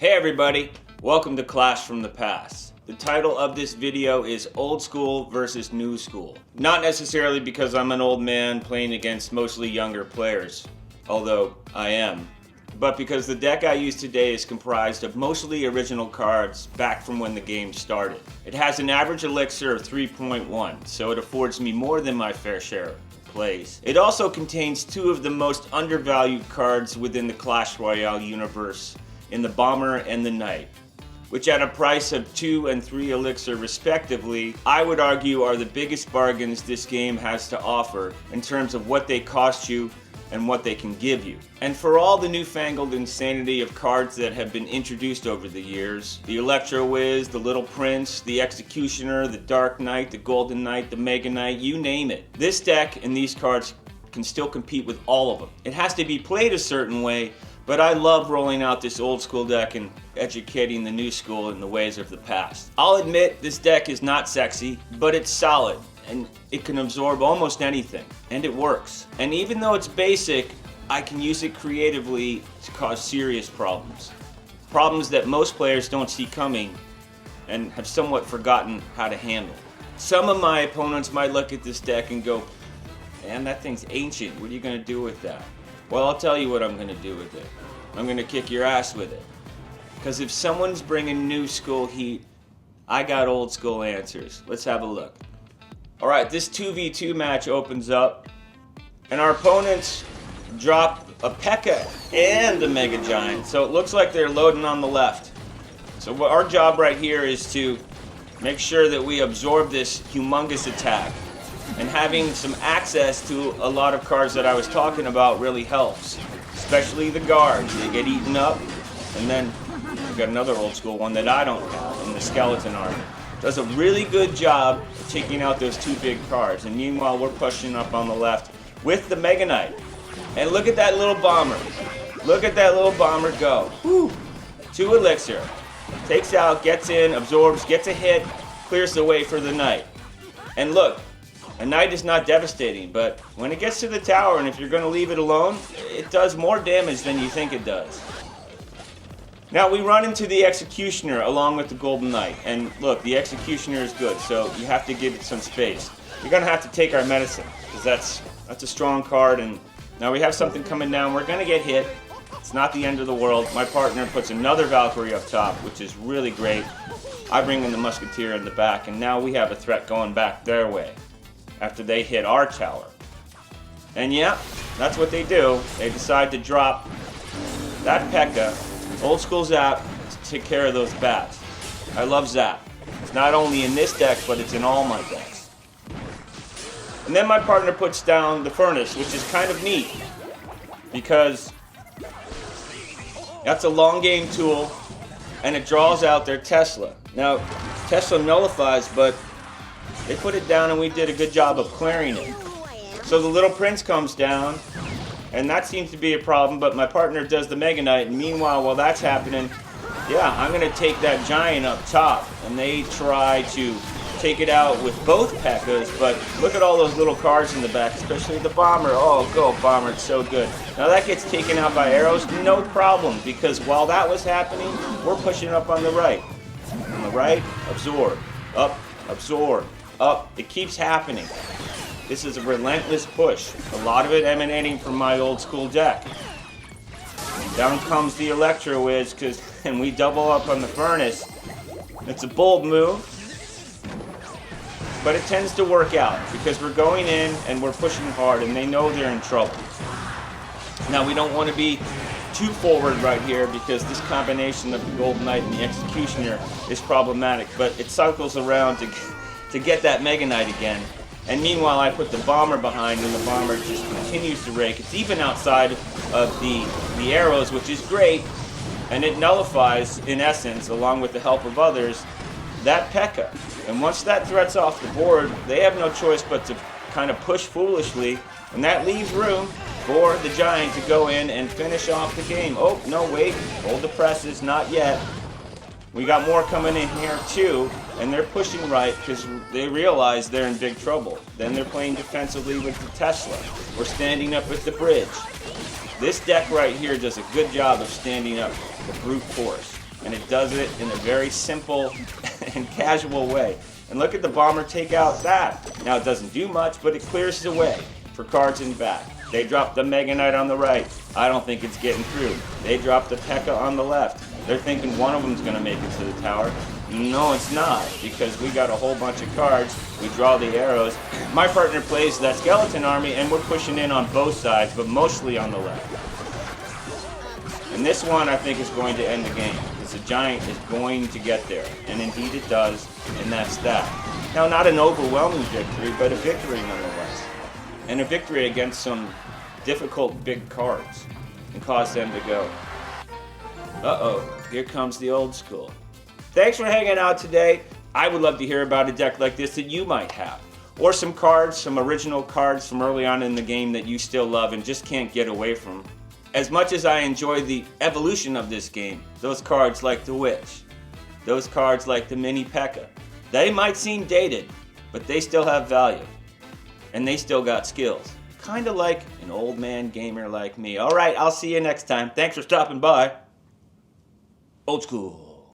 Hey everybody, welcome to Clash from the Past. The title of this video is Old School versus New School. Not necessarily because I'm an old man playing against mostly younger players, although I am, but because the deck I use today is comprised of mostly original cards back from when the game started. It has an average elixir of 3.1, so it affords me more than my fair share of plays. It also contains two of the most undervalued cards within the Clash Royale universe, in the Bomber and the Knight, which at a price of 2 and 3 elixir respectively, I would argue are the biggest bargains this game has to offer in terms of what they cost you and what they can give you. And for all the newfangled insanity of cards that have been introduced over the years, the Electro Wiz, the Little Prince, the Executioner, the Dark Knight, the Golden Knight, the Mega Knight, you name it. This deck and these cards can still compete with all of them. It has to be played a certain way, but I love rolling out this old school deck and educating the new school in the ways of the past. I'll admit this deck is not sexy, but it's solid and it can absorb almost anything, and it works. And even though it's basic, I can use it creatively to cause serious problems. Problems that most players don't see coming and have somewhat forgotten how to handle. Some of my opponents might look at this deck and go, man, that thing's ancient, what are you gonna do with that? Well, I'll tell you what I'm going to do with it. I'm going to kick your ass with it. Because if someone's bringing new school heat, I got old school answers. Let's have a look. Alright, this 2v2 match opens up, and our opponents drop a P.E.K.K.A. and a Mega Giant, so it looks like they're loading on the left. So what our job right here is to make sure that we absorb this humongous attack. And having some access to a lot of cards that I was talking about really helps. Especially the guards. They get eaten up. And then I've got another old school one that I don't have in the Skeleton Army. Does a really good job of taking out those two big cards. And meanwhile, we're pushing up on the left with the Mega Knight. And look at that little bomber. Look at that little bomber go. Whew. 2 elixir. Takes out, gets in, absorbs, gets a hit, clears the way for the Knight. And look. A Knight is not devastating, but when it gets to the tower, and if you're going to leave it alone, it does more damage than you think it does. Now we run into the Executioner along with the Golden Knight, and look, the Executioner is good, so you have to give it some space. You're going to have to take our medicine, because that's a strong card, and now we have something coming down. We're going to get hit. It's not the end of the world. My partner puts another Valkyrie up top, which is really great. I bring in the Musketeer in the back, and now we have a threat going back their way after they hit our tower. And yeah, that's what they do. They decide to drop that P.E.K.K.A. Old school Zap to take care of those bats. I love Zap. It's not only in this deck, but it's in all my decks. And then my partner puts down the Furnace, which is kind of neat, because that's a long game tool, and it draws out their Tesla. Now, Tesla nullifies, but they put it down and we did a good job of clearing it. So the Little Prince comes down, and that seems to be a problem, but my partner does the Mega Knight, and meanwhile, while that's happening, yeah, I'm going to take that Giant up top, and they try to take it out with both P.E.K.K.A.s, but look at all those little cards in the back, especially the Bomber. Oh, go Bomber, it's so good. Now that gets taken out by arrows, no problem, because while that was happening, we're pushing up on the right. On the right, absorb, up, absorb. Up. It keeps happening. This is a relentless push. A lot of it emanating from my old school deck. Down comes the Electro Wiz, and we double up on the Furnace. It's a bold move, but it tends to work out because we're going in and we're pushing hard, and they know they're in trouble. Now we don't want to be too forward right here because this combination of the Golden Knight and the Executioner is problematic, but it cycles around to get that Mega Knight again. And meanwhile, I put the Bomber behind, and the Bomber just continues to rake. It's even outside of the arrows, which is great, and it nullifies, in essence, along with the help of others, that P.E.K.K.A. And once that threat's off the board, they have no choice but to kind of push foolishly, and that leaves room for the Giant to go in and finish off the game. Oh, no, wait, hold the presses, not yet. We got more coming in here too, and they're pushing right because they realize they're in big trouble. Then they're playing defensively with the Tesla. We're standing up with the bridge. This deck right here does a good job of standing up the brute force. and it does it in a very simple and casual way. And look at the bomber take out that. Now it doesn't do much, but it clears the way for cards in back. They drop the Mega Knight on the right. I don't think it's getting through. They drop the P.E.K.K.A. on the left. They're thinking one of them's going to make it to the tower. No, it's not, because we got a whole bunch of cards. We draw the arrows. My partner plays that skeleton army, and we're pushing in on both sides, but mostly on the left. And this one, I think, is going to end the game, because the giant is going to get there. And indeed it does, and that's that. Now, not an overwhelming victory, but a victory nonetheless. And a victory against some difficult big cards, and cause them to go, uh-oh, here comes the old school. Thanks for hanging out today. I would love to hear about a deck like this that you might have. Or some cards, some original cards from early on in the game that you still love and just can't get away from. As much as I enjoy the evolution of this game, those cards like the Witch, those cards like the Mini P.E.K.K.A., they might seem dated, but they still have value. And they still got skills. Kind of like an old man gamer like me. Alright, I'll see you next time. Thanks for stopping by. Old school.